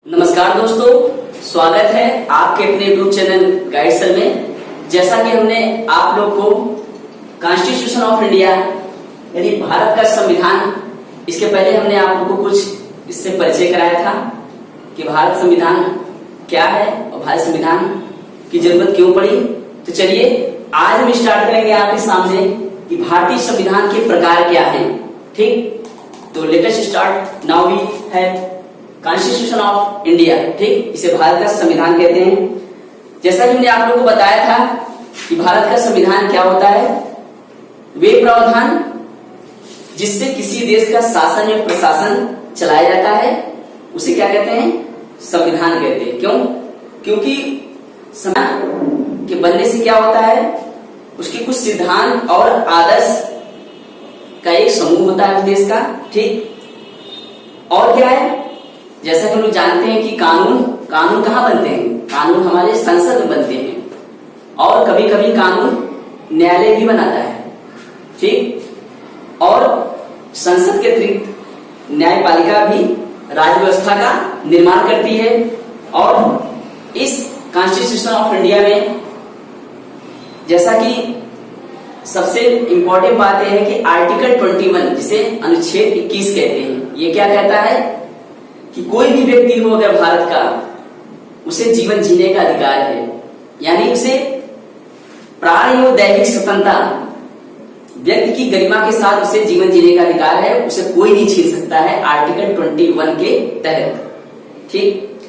नमस्कार दोस्तों, स्वागत है आपके अपने यूट्यूब चैनल गाइड सर में। जैसा कि हमने आप लोग को कॉन्स्टिट्यूशन ऑफ इंडिया यानी भारत का संविधान, इसके पहले हमने आप लोग को कुछ इससे परिचय कराया था कि भारत संविधान क्या है और भारत संविधान की जरूरत क्यों पड़ी। तो चलिए आज हम स्टार्ट करेंगे आपके सामने कि भारतीय संविधान के प्रकार क्या है। ठीक, तो let us start. Now we है कॉन्स्टिट्यूशन ऑफ इंडिया। ठीक, इसे भारत का संविधान कहते हैं। जैसा कि हमने आप लोगों को बताया था कि भारत का संविधान क्या होता है, वे प्रावधान जिससे किसी देश का शासन या प्रशासन चलाया जाता है उसे क्या कहते हैं, संविधान कहते हैं। क्यों? क्योंकि संविधान के बनने से क्या होता है, उसके कुछ सिद्धांत और आदर्श का एक समूह होता है उस देश का। ठीक, और क्या है, जैसा कि हम लोग जानते हैं कि कानून कहाँ बनते हैं, कानून हमारे संसद में बनते हैं और कभी कभी कानून न्यायालय भी बनाता है। ठीक, और संसद के अतिरिक्त न्यायपालिका भी राज्य व्यवस्था का निर्माण करती है। और इस कॉन्स्टिट्यूशन ऑफ इंडिया में जैसा कि सबसे इंपॉर्टेंट बात यह है कि आर्टिकल 21 जिसे अनुच्छेद 21 कहते हैं, ये क्या कहता है कि कोई भी व्यक्ति हो अगर भारत का, उसे जीवन जीने का अधिकार है, यानी उसे प्राण एवं दैहिक स्वतंत्रता, व्यक्ति की गरिमा के साथ उसे जीवन जीने का अधिकार है, उसे कोई नहीं छीन सकता है आर्टिकल 21 के तहत। ठीक,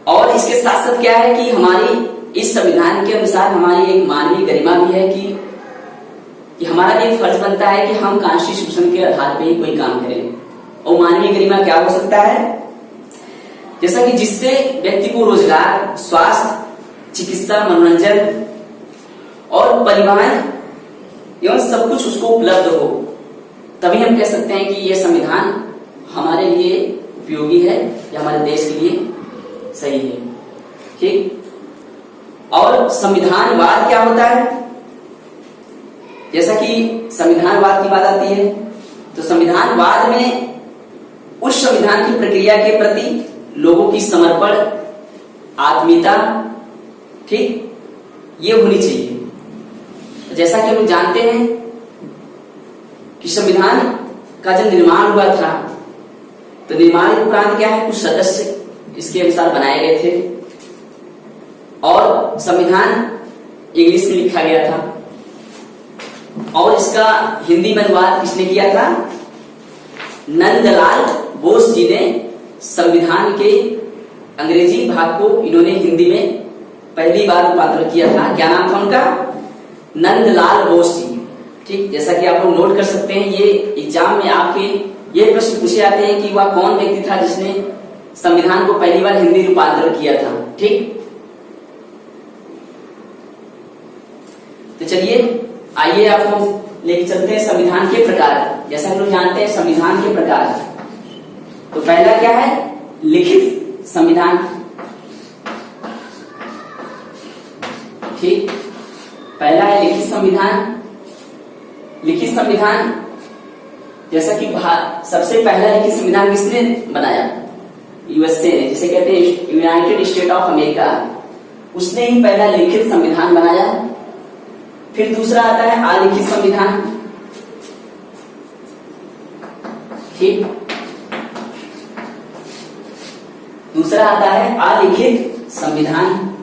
और इसके साथ साथ क्या है कि हमारी इस संविधान के अनुसार हमारी एक मानवीय गरिमा भी है कि हमारा भी एक फर्ज बनता है कि हम कॉन्स्टिट्यूशन के आधार पर ही कोई काम करें। और मानवीय गरिमा क्या हो सकता है, जैसा कि जिससे व्यक्ति को रोजगार, स्वास्थ्य, चिकित्सा, मनोरंजन और परिवहन एवं सब कुछ उसको उपलब्ध हो, तभी हम कह सकते हैं कि यह संविधान हमारे लिए उपयोगी है या हमारे देश के लिए सही है। ठीक, और संविधानवाद क्या होता है, जैसा कि संविधानवाद की बात आती है तो संविधानवाद में उस संविधान की प्रक्रिया के प्रति लोगों की समर्पण, आत्मीयता, ठीक, ये होनी चाहिए। जैसा कि हम जानते हैं कि संविधान का जब निर्माण हुआ था तो निर्माण के उपरांत क्या है, कुछ सदस्य इसके अनुसार बनाए गए थे और संविधान इंग्लिश में लिखा गया था और इसका हिंदी में अनुवाद किसने किया था, नंदलाल बोस जी ने संविधान के अंग्रेजी भाग को इन्होंने हिंदी में पहली बार रूपांतरण किया था। क्या नाम था उनका, नंदलाल बोस जी। ठीक, जैसा कि आप लोग नोट कर सकते हैं, ये एग्जाम में आपके ये प्रश्न पूछे जाते हैं कि वह कौन व्यक्ति था जिसने संविधान को पहली बार हिंदी रूपांतरण किया था। ठीक, तो चलिए आइए आपको लेके चलते हैं संविधान के प्रकार। जैसा हम लोग जानते हैं संविधान के प्रकार, तो पहला क्या है, लिखित संविधान। ठीक, पहला है लिखित संविधान। लिखित संविधान जैसा कि सबसे पहला लिखित संविधान किसने बनाया, यूएसए ने, जिसे कहते हैं यूनाइटेड स्टेट ऑफ अमेरिका, उसने ही पहला लिखित संविधान बनाया। फिर दूसरा आता है अलिखित संविधान। ठीक, दूसरा आता है अलिखित संविधान।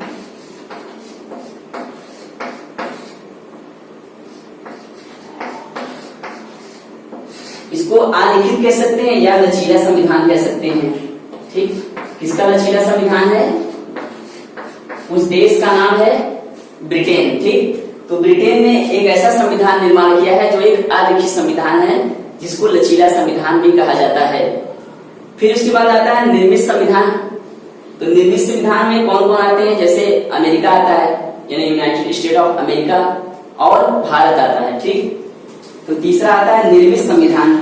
इसको अलिखित कह सकते हैं या लचीला संविधान कह सकते हैं। ठीक, किसका लचीला संविधान है, उस देश का नाम है ब्रिटेन। ठीक, तो ब्रिटेन ने एक ऐसा संविधान निर्माण किया है जो एक अलिखित संविधान है, जिसको लचीला संविधान भी कहा जाता है। फिर उसके बाद आता है निर्मित संविधान। तो निर्मित संविधान में कौन कौन आते हैं, जैसे अमेरिका आता है यानी यूनाइटेड स्टेट ऑफ अमेरिका और भारत आता है। ठीक, तो तीसरा आता है निर्मित संविधान।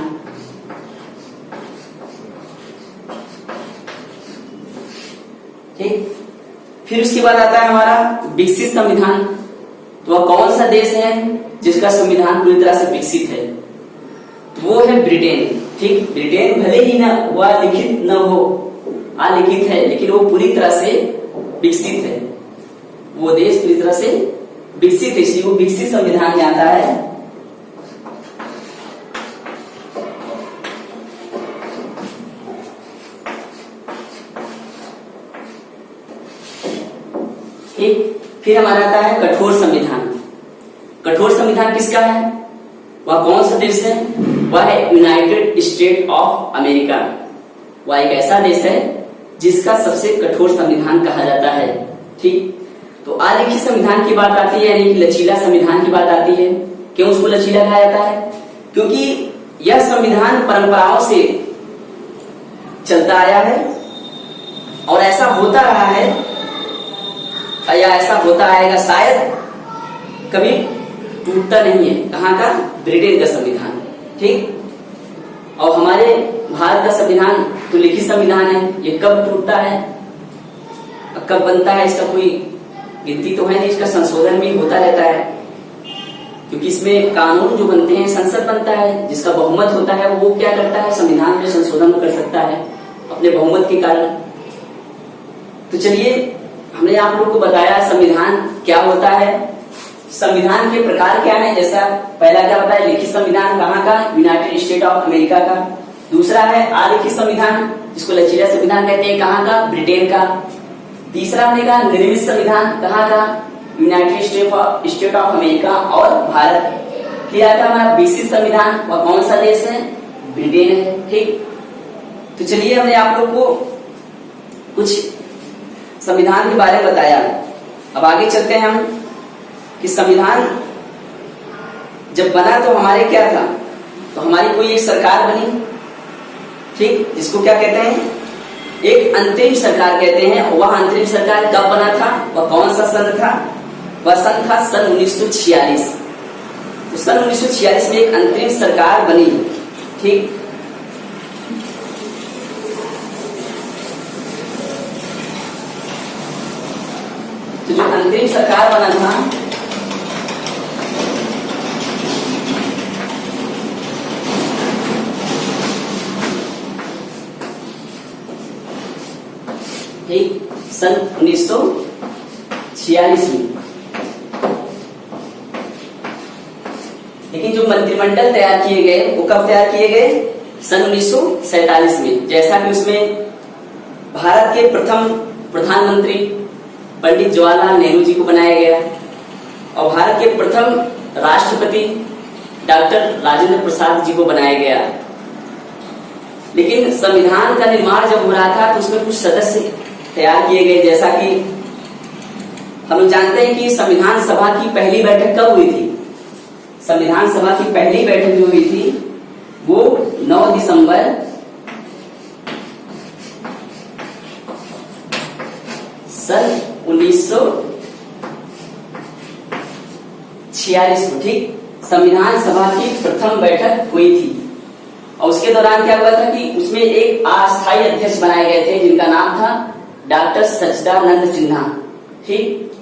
ठीक, फिर उसके बाद आता है हमारा विकसित संविधान। तो वह कौन सा देश है जिसका संविधान पूरी तरह से विकसित है, तो वो है ब्रिटेन। ठीक, ब्रिटेन भले ही ना वह लिखित न हो अलिखित है, लेकिन वो पूरी तरह से विकसित है। वो देश पूरी तरह से विकसित है, इसलिए वो विकसित संविधान में आता है। ठीक, फिर हमारा आता है कठोर संविधान। कठोर संविधान किसका है? वह कौन सा देश है? वह है यूनाइटेड स्टेट ऑफ अमेरिका। वह एक ऐसा देश है जिसका सबसे कठोर संविधान कहा जाता है। ठीक, तो अलिखित संविधान की बात आती है, यानी कि लचीला संविधान की बात आती है। क्यों उसको लचीला कहा जाता है? क्योंकि यह संविधान परंपराओं से चलता आया है और ऐसा होता रहा है या ऐसा होता आएगा, शायद कभी टूटता नहीं है। कहाँ का? ब्रिटेन का संविधान। ठीक, और हमारे भारत का संविधान तो लिखित संविधान है। ये कब टूटता है, कब बनता है, इसका कोई गिनती तो है नहीं। इसका संशोधन भी होता रहता है, क्योंकि इसमें कानून जो बनते हैं, संसद बनता है, जिसका बहुमत होता है वो क्या करता है? संविधान में संशोधन कर सकता है अपने बहुमत के कारण। तो चलिए, हमने आप लोग को बताया संविधान क्या होता है, संविधान के प्रकार क्या है। जैसा पहला क्या बताया? लिखित संविधान, कहाँ का? यूनाइटेड स्टेट ऑफ अमेरिका का। दूसरा है अलिखित संविधान, जिसको लचीला संविधान कहते हैं, कहाँ का? ब्रिटेन का। तीसरा हमने कहा निर्मित संविधान, कहाँ का? यूनाइटेड स्टेट ऑफ अमेरिका और भारत। फिर आता हमारा विकसित संविधान, वह कौन सा देश है? ब्रिटेन है। ठीक, तो चलिए हमने आप लोग को कुछ संविधान के बारे में बताया। अब आगे चलते हैं हम कि संविधान जब बना तो हमारे क्या था? तो हमारी कोई एक सरकार बनी। ठीक, जिसको क्या कहते हैं? एक अंतरिम सरकार कहते हैं। वह अंतरिम सरकार कब बना था? वह कौन सा सन था? वह सन था सन 1946। तो सन 1946 में एक अंतरिम सरकार बनी। ठीक, तो जो अंतरिम सरकार बना था, ठीक, सन 1946 में। लेकिन जो मंत्रिमंडल तैयार किए गए वो कब तैयार किए गए? सन 1947 में। जैसा कि उसमें भारत के प्रथम प्रधानमंत्री पंडित जवाहरलाल नेहरू जी को बनाया गया और भारत के प्रथम राष्ट्रपति डॉक्टर राजेंद्र प्रसाद जी को बनाया गया। लेकिन संविधान का निर्माण जब हो रहा था तो उसमें कुछ सदस्य तैयार किए गए। जैसा कि हम लोग जानते हैं कि संविधान सभा की पहली बैठक कब हुई थी? संविधान सभा की पहली बैठक जो हुई थी वो 9 दिसंबर सन 1946 को। ठीक, संविधान सभा की प्रथम बैठक हुई थी और उसके दौरान क्या हुआ था कि उसमें एक अस्थायी अध्यक्ष बनाए गए थे जिनका नाम था डॉक्टर सच्चिदानंद सिन्हा। ठीक,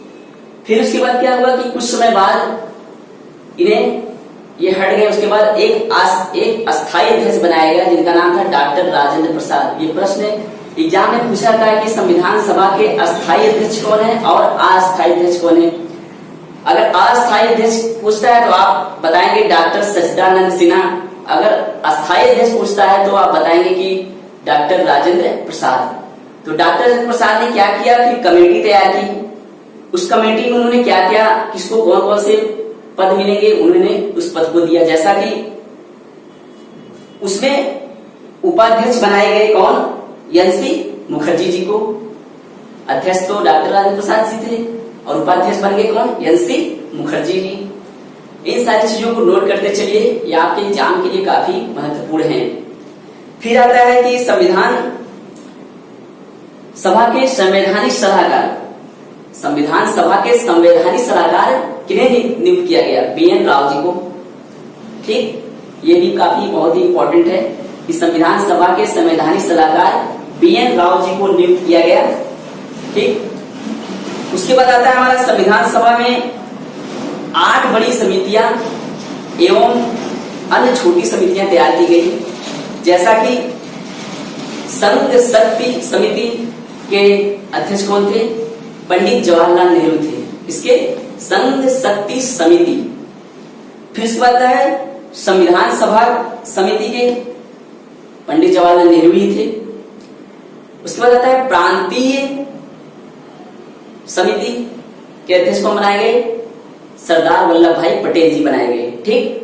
फिर उसके बाद क्या हुआ कि कुछ समय बाद इन्हें ये हट गए। उसके बाद एक अस्थायी अध्यक्ष बनाया गया जिनका नाम था डॉक्टर राजेंद्र प्रसाद। ये प्रश्न एग्जाम में पूछा था कि संविधान सभा के अस्थायी अध्यक्ष कौन है और अस्थायी अध्यक्ष कौन है। अगर अस्थायी अध्यक्ष पूछता है तो आप बताएंगे डॉक्टर सच्चिदानंद सिन्हा। अगर अस्थायी अध्यक्ष पूछता है तो आप बताएंगे कि डॉक्टर राजेंद्र प्रसाद। तो डॉक्टर राजेंद्र प्रसाद ने क्या किया? फिर कमेटी तैयार की। उस कमेटी में उन्होंने क्या किया, किसको कौन कौन से पद मिलेंगे उन्होंने उस पद को दिया। जैसा कि उसमें उपाध्यक्ष बनाए गए कौन? एनसी मुखर्जी जी को। अध्यक्ष तो डॉक्टर राजेंद्र प्रसाद जी थे और उपाध्यक्ष बन गए कौन? एनसी मुखर्जी जी। इन सारी चीजों को नोट करते चलिए, ये आपके एग्जाम के लिए काफी महत्वपूर्ण है। फिर आता है कि संविधान सभा के संवैधानिक सलाहकार। संविधान सभा के संवैधानिक सलाहकार किन्हें नियुक्त किया गया? बीएन राव जी को। ठीक, ये भी काफी बहुत ही इंपॉर्टेंट है कि संविधान सभा के संवैधानिक सलाहकार बीएन राव जी को नियुक्त किया गया। ठीक, उसके बाद आता है हमारा संविधान सभा में 8 बड़ी समितियां एवं अन्य छोटी समितियां तैयार की गई। जैसा कि संघ शक्ति समिति के अध्यक्ष कौन थे? पंडित जवाहरलाल नेहरू थे। इसके संघ शक्ति समिति। फिर उसके बाद है संविधान सभा समिति के पंडित जवाहरलाल नेहरू ही थे। उसके बाद आता है प्रांतीय समिति के अध्यक्ष कौन बनाए गए? सरदार वल्लभ भाई पटेल जी बनाए गए। ठीक।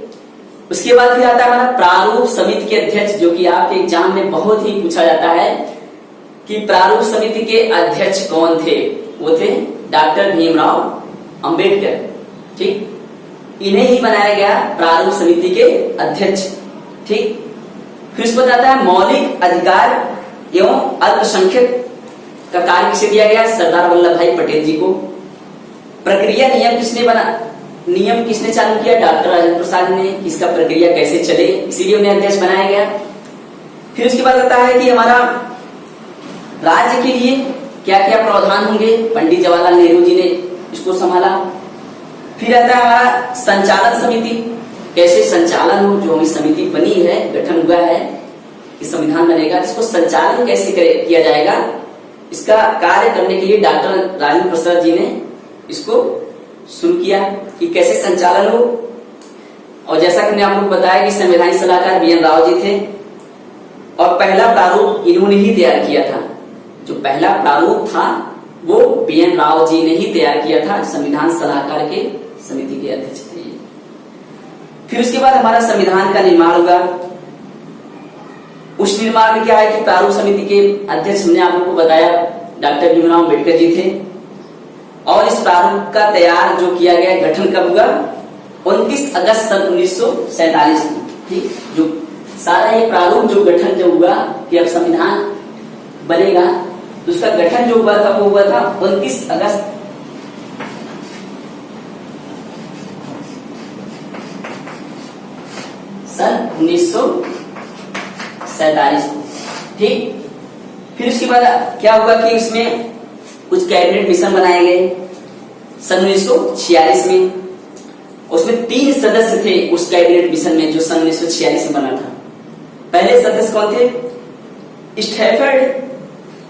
उसके बाद फिर आता है हमारा प्रारूप समिति के अध्यक्ष, जो कि आपके एग्जाम में बहुत ही पूछा जाता है कि प्रारूप समिति के अध्यक्ष कौन थे? वो थे डॉक्टर भीमराव अंबेडकर। ठीक। इन्हें ही बनाया गया प्रारूप समिति के अध्यक्ष। ठीक। फिर उसके बाद आता है मौलिक अधिकार एवं अल्पसंख्यक का कार्य किसे दिया गया? सरदार वल्लभ भाई पटेल जी को। प्रक्रिया नियम किसने चालू किया? डॉक्टर राजेंद्र प्रसाद ने। इसका प्रक्रिया कैसे चले, इसीलिए उन्हें अध्यक्ष बनाया गया। फिर उसके बाद आता है कि हमारा राज्य के लिए क्या क्या प्रावधान होंगे? पंडित जवाहरलाल नेहरू जी ने इसको संभाला। फिर आता है हमारा संचालन समिति, कैसे संचालन हो, जो हमारी समिति बनी है, गठन हुआ है, कि संविधान बनेगा, इसको संचालन कैसे किया जाएगा, इसका कार्य करने के लिए डॉक्टर राजेंद्र प्रसाद जी ने इसको शुरू किया कि कैसे संचालन हो। और जैसा कि मैंने आप लोग बताया कि संवैधानिक सलाहकार बी एन राव जी थे और पहला प्रारूप इन्होंने ही तैयार किया था। जो पहला प्रारूप था वो बी एन राव जी ने ही तैयार किया था। संविधान सलाहकार के समिति के अध्यक्ष थे। फिर उसके बाद हमारा संविधान का निर्माण हुआ। उस निर्माण में क्या है कि प्रारूप समिति के अध्यक्ष हमने आप लोगों को बताया डॉक्टर भीमराव अंबेडकर जी थे। और इस प्रारूप का तैयार जो किया गया, गठन कब हुआ? 29 अगस्त सन 1947 में। ठीक। जो सारा ये प्रारूप जो गठन जो हुआ कि अब संविधान बनेगा, तो उसका गठन जो हुआ था वो हुआ था 29 अगस्त सन 1947 को। ठीक। फिर उसके बाद क्या हुआ कि इसमें कुछ कैबिनेट मिशन बनाए गए सन 1946 में। उसमें 3 सदस्य थे उस कैबिनेट मिशन में, जो सन 1946 में बना था। पहले सदस्य कौन थे? स्टैफर्ड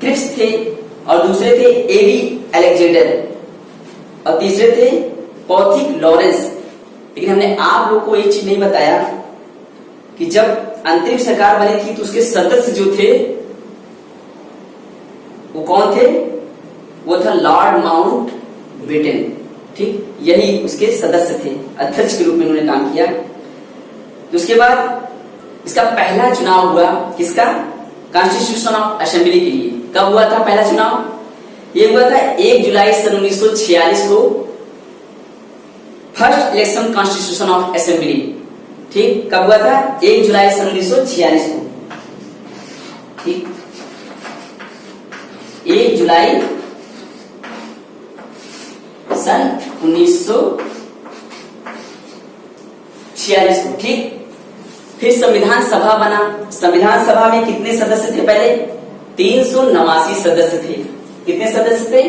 क्रिप्स थे, और दूसरे थे एवी अलेक्जेंडर, और तीसरे थे पॉथिक लॉरेंस। लेकिन हमने आप लोग को एक चीज नहीं बताया कि जब अंतरिम सरकार बनी थी तो उसके सदस्य जो थे वो कौन थे? वो था लॉर्ड माउंट बेटन। ठीक। यही उसके सदस्य थे, अध्यक्ष के रूप में उन्होंने काम किया। तो उसके बाद इसका पहला चुनाव हुआ किसका? कॉन्स्टिट्यूशन ऑफ असेंबली के लिए। कब हुआ था पहला चुनाव? ये हुआ था 1 जुलाई सन 1946 को, first election constitution of assembly. ठीक। कब हुआ था? 1 जुलाई सन 1946 को। ठीक। 1 जुलाई सन 1946 को। ठीक। फिर संविधान सभा बना। संविधान सभा में कितने सदस्य थे? पहले 389 सदस्य थे। कितने सदस्य थे?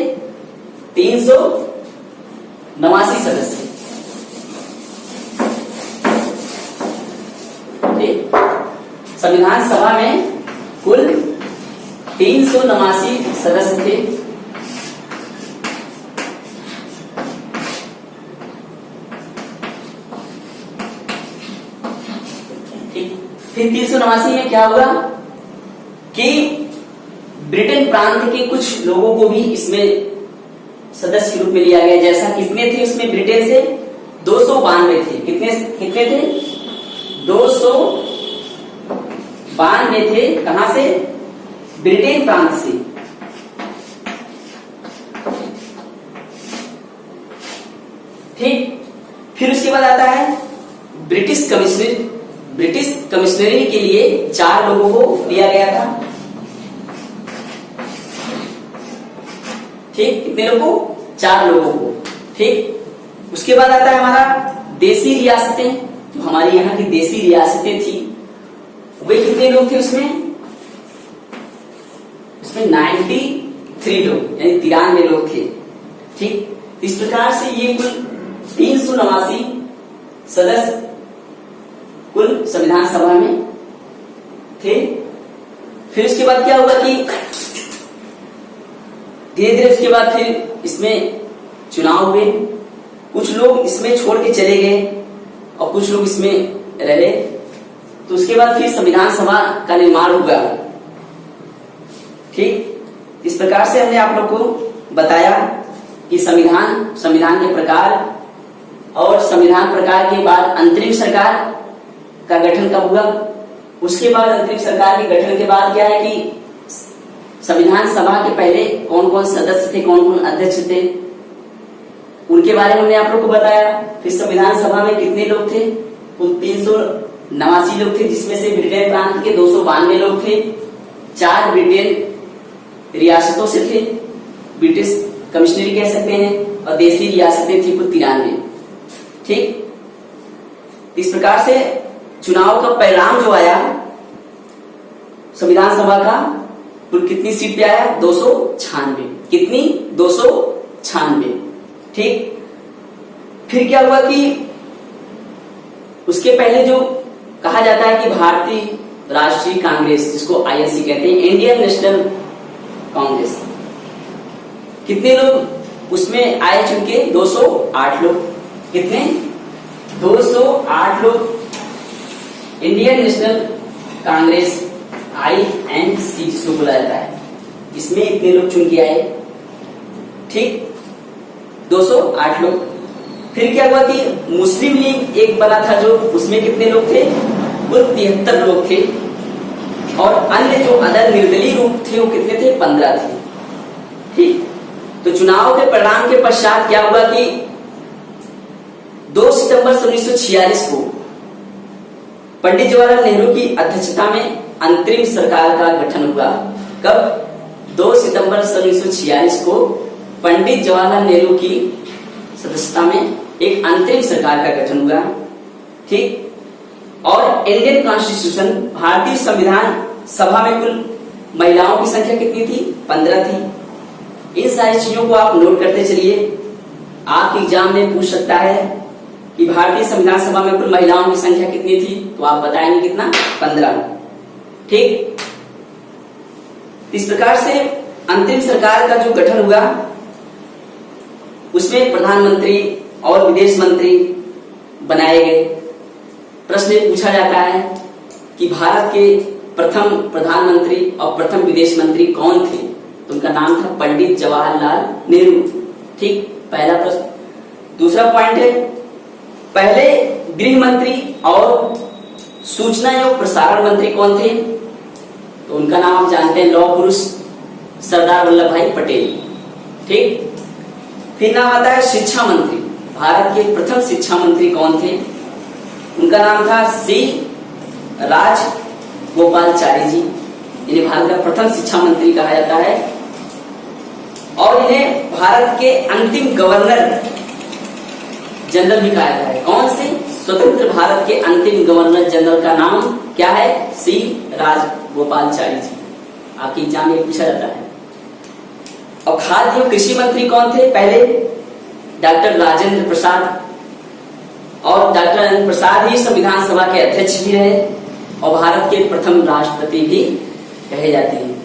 389 सदस्य। ठीक। संविधान सभा में कुल 389 सदस्य थे। फिर 389 में क्या हुआ कि ब्रिटेन प्रांत के कुछ लोगों को भी इसमें सदस्य के रूप में लिया गया। जैसा कितने थे उसमें? ब्रिटेन से 292 थे। कितने थे? 292 थे। कहां से? ब्रिटेन प्रांत से। ठीक। फिर उसके बाद आता है ब्रिटिश कमिश्नरी के लिए 4 लोगों को लिया गया था। ठीक। कितने लोगों को? 4 लोगों को। ठीक। उसके बाद आता है हमारा देसी रियासतें। जो हमारी यहाँ की देसी रियासतें थी, वे कितने लोग थे उसमें? 93 लोग, यानी 93 लोग थे। ठीक। इस प्रकार से ये कुल 389 सदस्य कुल संविधान सभा में थे। फिर उसके बाद क्या हुआ कि धीरे धीरे उसके बाद फिर इसमें चुनाव हुए, कुछ लोग इसमें छोड़ के चले गए और कुछ लोग इसमें रहे। तो उसके बाद फिर संविधान सभा का निर्माण हुआ। ठीक, इस प्रकार से हमने आप लोग को बताया कि संविधान के प्रकार और संविधान प्रकार के बाद अंतरिम सरकार का गठन कब हुआ। उसके बाद अंतरिम सरकार के गठन के बाद क्या है कि संविधान सभा के पहले कौन कौन सदस्य थे, कौन कौन अध्यक्ष थे, उनके बारे में हमने आप लोग को बताया। फिर संविधान सभा में कितने लोग थे, कुल 389 लोग थे, जिसमें से ब्रिटेन प्रांत के 292 लोग थे, 4 ब्रिटेन रियासतों से थे, ब्रिटिश कमिश्नरी कह सकते हैं, और देसी रियासतें थी कुल 93। ठीक, इस प्रकार से चुनाव का परिणाम जो आया संविधान सभा का, कुल कितनी सीट पे आया, 296। कितनी, 296। ठीक, फिर क्या हुआ कि उसके पहले जो कहा जाता है कि भारतीय राष्ट्रीय कांग्रेस, जिसको आईएनसी कहते हैं, इंडियन नेशनल कांग्रेस, कितने लोग उसमें आए चुनके, 208 लोग। कितने, 208 लोग इंडियन नेशनल कांग्रेस आईएनसी जिसको बोला जाता है, इसमें इतने लोग चुन के आए। ठीक, 208 लोग। फिर क्या हुआ कि मुस्लिम लीग एक बना था, जो उसमें कितने लोग थे, कुल 73 लोग थे, और अन्य जो अदर निर्दलीय रूप थे वो कितने थे, 15 थे। ठीक, तो चुनाव के परिणाम के पश्चात क्या हुआ कि 2 सितंबर 1946 को पंडित जवाहरलाल नेहरू की अध्यक्षता में अंतरिम सरकार का गठन हुआ। कब, 2 सितंबर 1946 को पंडित जवाहरलाल नेहरू की सदस्यता में एक अंतरिम सरकार का गठन हुआ। ठीक, और इंडियन कॉन्स्टिट्यूशन, भारतीय संविधान सभा में कुल महिलाओं की संख्या कितनी थी, 15 थी। इन सारी चीजों को आप नोट करते चलिए। आपके एग्जाम में पूछ सकता है कि भारतीय संविधान सभा में कुल महिलाओं की संख्या कितनी थी, तो आप बताएंगे कितना, 15। ठीक, इस प्रकार से अंतिम सरकार का जो गठन हुआ उसमें प्रधानमंत्री और विदेश मंत्री बनाए गए। प्रश्न पूछा जाता है कि भारत के प्रथम प्रधानमंत्री और प्रथम विदेश मंत्री कौन थे, तो उनका नाम था पंडित जवाहरलाल नेहरू। ठीक, पहला प्रश्न। दूसरा पॉइंट है, पहले गृह मंत्री और सूचना एवं प्रसारण मंत्री कौन थे, तो उनका नाम आप जानते हैं, लौह पुरुष सरदार वल्लभ भाई पटेल। ठीक, फिर नाम आता है शिक्षा मंत्री। भारत के प्रथम शिक्षा मंत्री कौन थे, उनका नाम था श्री राजगोपालाचारी जी। इन्हें भारत का प्रथम शिक्षा मंत्री कहा जाता है, और इन्हें भारत के अंतिम गवर्नर जनरल भी कहा जाता है। कौन से, स्वतंत्र भारत के अंतिम गवर्नर जनरल का नाम क्या है, श्री राजगोपालाचारी जी। आपके एग्जाम में पूछा जाता है। और खाद्य एवं कृषि मंत्री कौन थे, पहले डॉक्टर राजेंद्र प्रसाद, और डॉक्टर राजेंद्र प्रसाद ही संविधान सभा के अध्यक्ष भी रहे और भारत के प्रथम राष्ट्रपति भी कहे जाते हैं।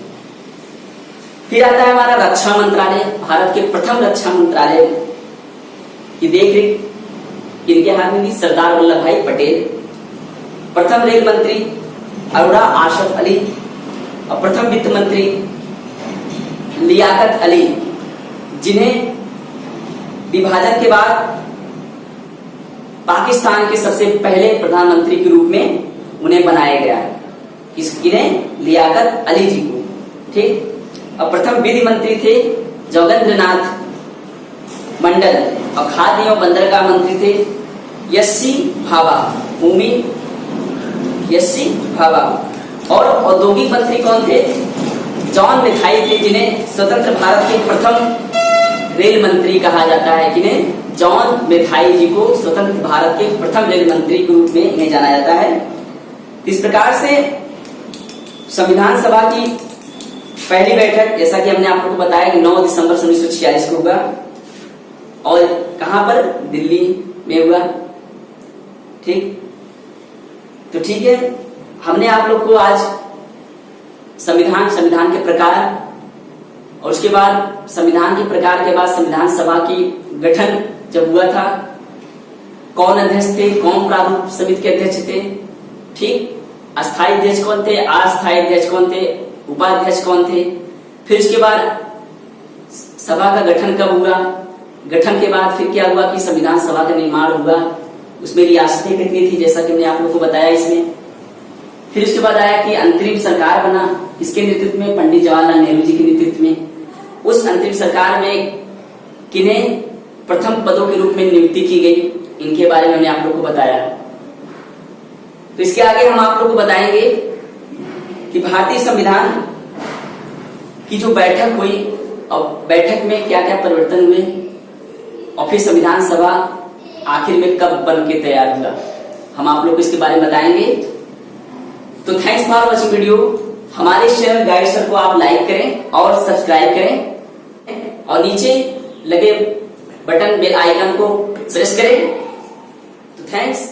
फिर आता है हमारा रक्षा मंत्रालय। भारत के प्रथम रक्षा मंत्रालय की देखरेख किनके हाथ में थी, सरदार वल्लभ भाई पटेल। प्रथम रेल मंत्री अरोड़ा आशफ अली, और प्रथम वित्त मंत्री लियाकत अली, जिन्हें विभाजन के बाद पाकिस्तान के सबसे पहले प्रधानमंत्री के रूप में उन्हें बनाया गया। इन्हें लियाकत अली जी को। ठीक, और प्रथम विधि मंत्री थे जोगेंद्रनाथ मंडल, और खाद्य एवं बंदरगाह मंत्री थे यस्सी भाभा, भूमि यस्सी भाभा। और औद्योगिक मंत्री कौन थे, जॉन मिथाई थे, जिन्हें स्वतंत्र भारत के प्रथम रेल मंत्री कहा जाता है। किन्हें, जॉन मिथाई जी को स्वतंत्र भारत के प्रथम रेल मंत्री के रूप में इन्हें जाना जाता है। इस प्रकार से संविधान सभा की पहली बैठक, जैसा कि हमने आपको बताया कि 9 दिसंबर 1946 को हुआ, और कहां पर, दिल्ली में हुआ। ठीक, तो ठीक है, हमने आप लोग को आज संविधान के प्रकार, और उसके बाद संविधान के प्रकार के बाद संविधान सभा की गठन जब हुआ था, कौन अध्यक्ष थे, कौन प्रारूप समिति के अध्यक्ष थे, ठीक, अस्थायी अध्यक्ष कौन थे, अस्थायी अध्यक्ष कौन थे, उपाध्यक्ष कौन थे, फिर उसके बाद सभा का गठन कब हुआ, गठन के बाद फिर क्या हुआ कि संविधान सभा का निर्माण हुआ, उसमें रियासतें कितनी थी जैसा कि मैंने आप लोगों को बताया इसमें। फिर उसके बाद आया कि अंतरिम सरकार बना, किसके नेतृत्व में, पंडित जवाहरलाल नेहरू जी के नेतृत्व में। उस अंतरिम सरकार में किन्हें प्रथम पदों के रूप में नियुक्ति की गई, इनके बारे में हमने आप लोगों को बताया। तो इसके आगे हम आप लोगों को बताएंगे कि भारतीय संविधान की जो बैठक हुई और बैठक में क्या क्या परिवर्तन हुए, और फिर संविधान सभा आखिर में कब बन के तैयार हुआ, हम आप लोग को इसके बारे में बताएंगे। तो थैंक्स फॉर वॉचिंग वीडियो। हमारे चैनल गाइड सर को आप लाइक करें और सब्सक्राइब करें, और नीचे लगे बटन बेल आइकन को प्रेस करें। तो थैंक्स।